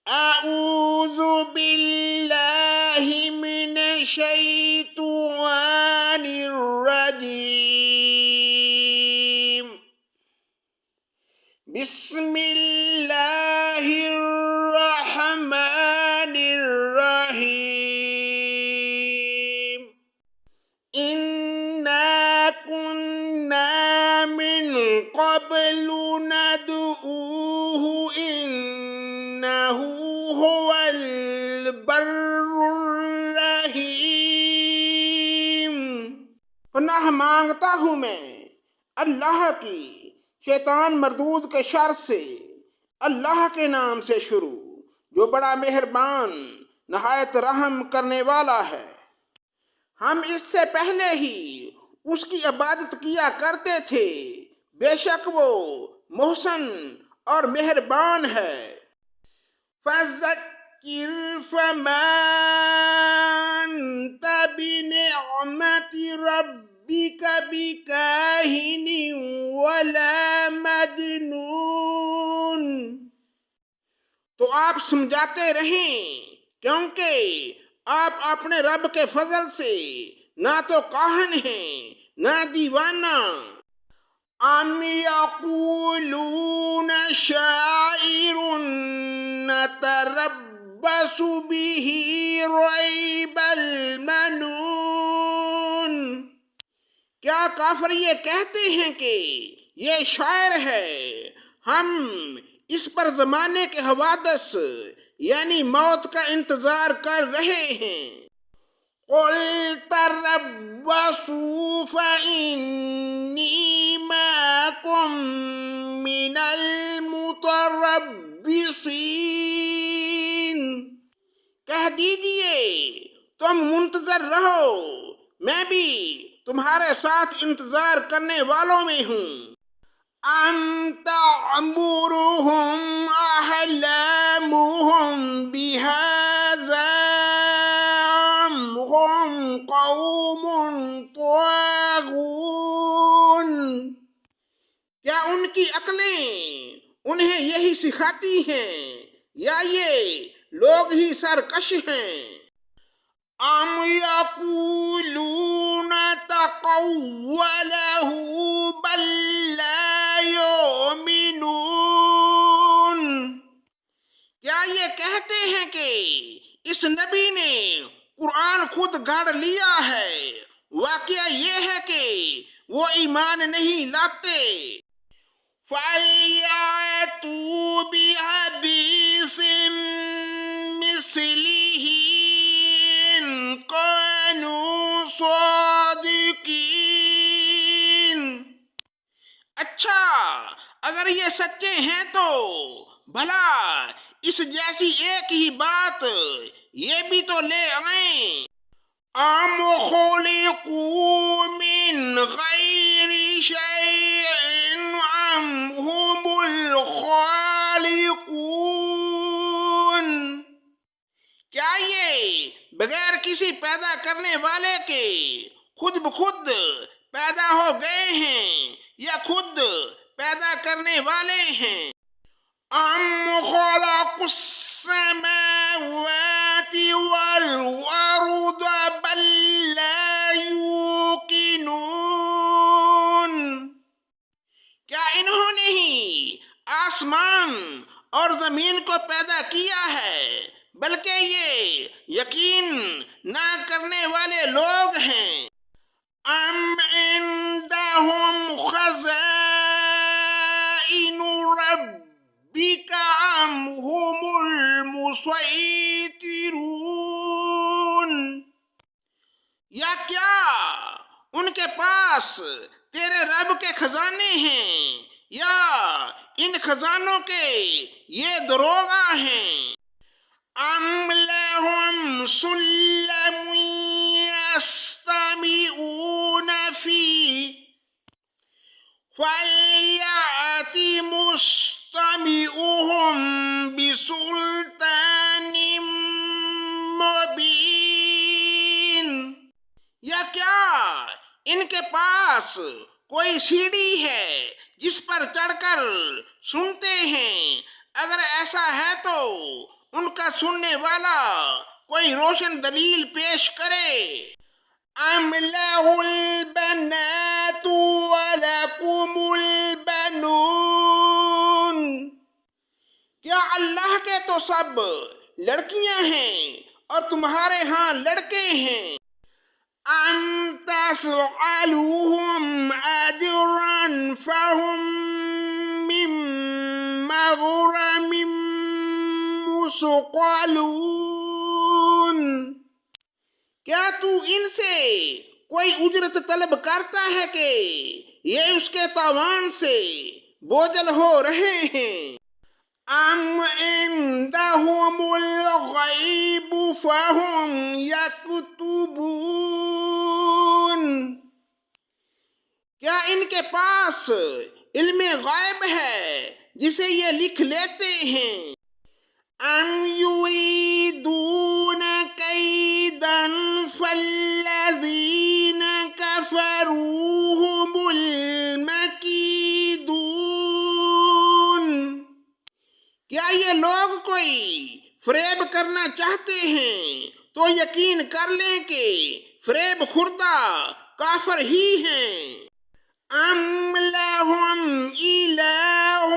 أعوذ بالله من الشيطان الرجيم بسم الله الرحمن الرحيم إنا كنا من قبل ندعوه إنه هو البر الرحيم۔ پناہ مانگتا ہوں میں اللہ کی شیطان مردود کے شر سے، اللہ کے نام سے شروع جو بڑا مہربان نہایت رحم کرنے والا ہے۔ ہم اس سے پہلے ہی اس کی عبادت کیا کرتے تھے، بے شک وہ محسن اور مہربان ہے۔ فَذَكِّرْ فَمَا أَنْتَ بِنِعْمَةِ رَبِّكَ بِكَاهِنٍ وَلَا مَجْنُونٍ۔ تو آپ سمجھاتے رہیں، کیونکہ آپ اپنے رب کے فضل سے نہ تو کاہن ہیں نہ دیوانہ۔ ام یقولون شاعر نتربص به ریب المنون۔ کیا کافر یہ کہتے ہیں کہ یہ شاعر ہے، ہم اس پر زمانے کے حوادث یعنی موت کا انتظار کر رہے ہیں۔ قُلْ تَرَبَّصُوا فَإِنِّي مَعَكُم مِّنَ الْمُتَرَبِّصِينَ۔ کہہ دیجئے تم منتظر رہو، میں بھی تمہارے ساتھ انتظار کرنے والوں میں ہوں۔ ام تعمرهم احلامهم بهذا ام هم قوم طاغون۔ کیا ان کی عقلیں انہیں یہی سکھاتی ہیں یا یہ لوگ ہی سرکش ہیں؟ ام یقولون تقولہ بل لا یؤمنون۔ کیا یہ کہتے ہیں کہ اس نبی نے قرآن خود گھڑ لیا ہے؟ واقعہ یہ ہے کہ وہ ایمان نہیں لاتے۔ فَلْيَأْتُوا بِحَدِيثٍ مِثْلِهِ إِن كَانُوا صَادِقِينَ۔ اچھا، اگر یہ سچے ہیں تو بھلا اس جیسی ایک ہی بات یہ بھی تو لے آئیں۔ ام خلقوا من غیر شیء ام هم الخالقون۔ کیا یہ بغیر کسی پیدا کرنے والے کے خود بخود پیدا ہو گئے ہیں یا خود پیدا کرنے والے ہیں؟ ام خلقوا السماوات والارض بل لا یوقنون۔ کیا انہوں نے ہی آسمان اور زمین کو پیدا کیا ہے بلکہ یہ یقین نہ کرنے والے لوگ ہیں؟ ام عندهم خزائن ربک ام هم المسیطرون۔ یا کیا ان کے پاس تیرے رب کے خزانے ہیں یا ان خزانوں کے یہ دروغہ ہیں؟ ام لہم سلم یستمعون فیہ فلیأت مستمعهم بسلطان مبین۔ یا کیا ان کے پاس کوئی سیڑھی ہے جس پر چڑھ کر سنتے ہیں اگر ایسا ہے تو ان کا سننے والا کوئی روشن دلیل پیش کرے۔ ام لہ البنات ولکم البنون، کیا اللہ کے تو سب لڑکیاں ہیں اور تمہارے ہاں لڑکے ہیں۔ ام تسألوہم اجرا فہم من مغرم مثقلون، کیا تو ان سے کوئی اجرت طلب کرتا ہے کہ یہ اس کے تاوان سے بوجھل ہو رہے ہیں۔ ام عندہم الغیب فہم یکتبون، کیا ان کے پاس علم غیب ہے جسے یہ لکھ لیتے ہیں۔ ام یریدون کیدا فالذین کفروا هم المکیدون، کیا یہ لوگ کوئی فریب کرنا چاہتے ہیں تو یقین کر لیں کہ فریب خوردہ کافر ہی ہیں۔ ام لہم الہ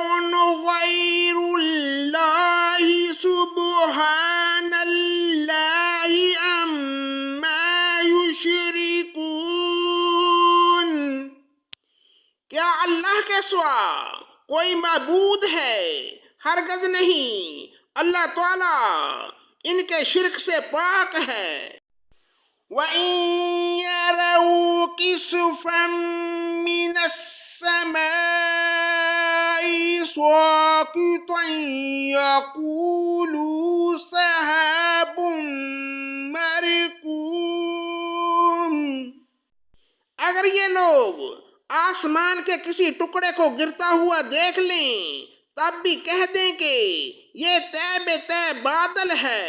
غیر اللہ سبحان اللہ عما یشرکون، کیا اللہ کے سوا کوئی معبود ہے؟ ہرگز نہیں، اللہ تعالیٰ ان کے شرک سے پاک ہے۔ وَإِن يَرَوْا كِسْفًا مِّنَ السَّمَاءِ سَاقِطًا يَقُولُوا سَحَابٌ مَّرْكُومٌ، اگر یہ لوگ آسمان کے کسی ٹکڑے کو گرتا ہوا دیکھ لیں تب بھی کہہ دیں کہ یہ طے بے طے بادل ہے۔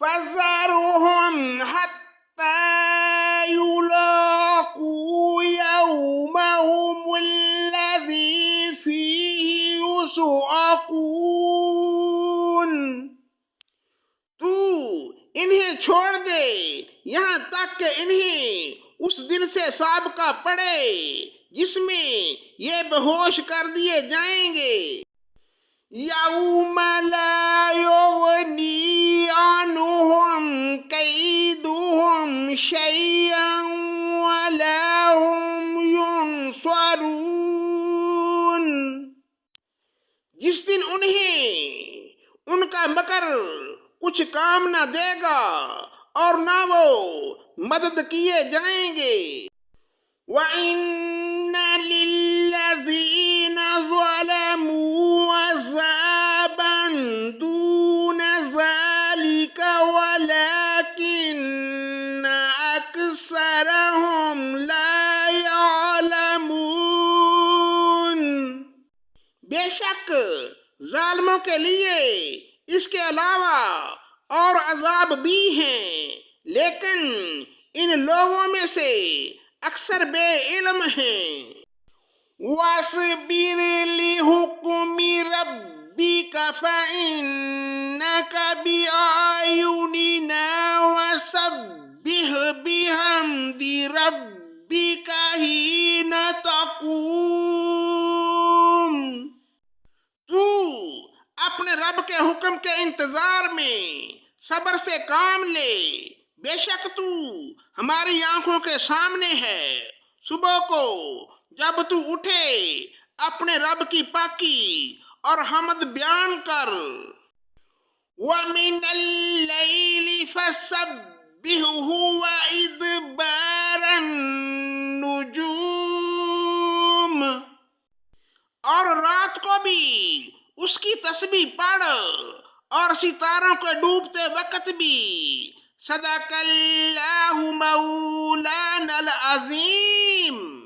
فَذَرْهُمْ حَتَّى يُلَاقُوا يَوْمَهُمُ الَّذِي فِيهِ يُصْعَقُونَ، تو انہیں چھوڑ دے یہاں تک کہ انہیں اس دن سے سابقہ پڑے جس میں یہ بہوش کر دیے جائیں گے۔ یوم لا یغنی عنہم کیدہم شیئا ولا ہم ینصرون، جس دن انہیں ان کا مکر کچھ کام نہ دے گا اور نہ وہ مدد کیے جائیں گے۔ وَإِنَّ لِلَّذِينَ ظَلَمُوا عَذَابًا دُونَ ذَلِكَ وَلَكِنَّ أَكْثَرَهُمْ لَا يَعْلَمُونَ، بے شک ظالموں کے لیے اس کے علاوہ اور عذاب بھی ہیں، لیکن ان لوگوں میں سے اکثر بے علم ہیں۔ وَاصْبِرْ لِحُکْمِ رَبِّکَ فَإِنَّکَ بِأَعْیُنِنَا وَسَبِّحْ بِحَمْدِ رَبِّکَ حِینَ تَقُومُ، تو اپنے رب کے حکم کے انتظار میں صبر سے کام لے، بے شک تو ہماری آنکھوں کے سامنے ہے۔ صبح کو جب تو اٹھے اپنے رب کی پاکی اور حمد بیان کر۔ وَمِنَ اللَّيْلِ فَسَبِّحْهُ وَإِدْبَارَ النُّجُومِ، اور رات کو بھی اس کی تسبیح پڑھ اور ستاروں کے ڈوبتے وقت بھی۔ صدق اللہ مولانا العظیم۔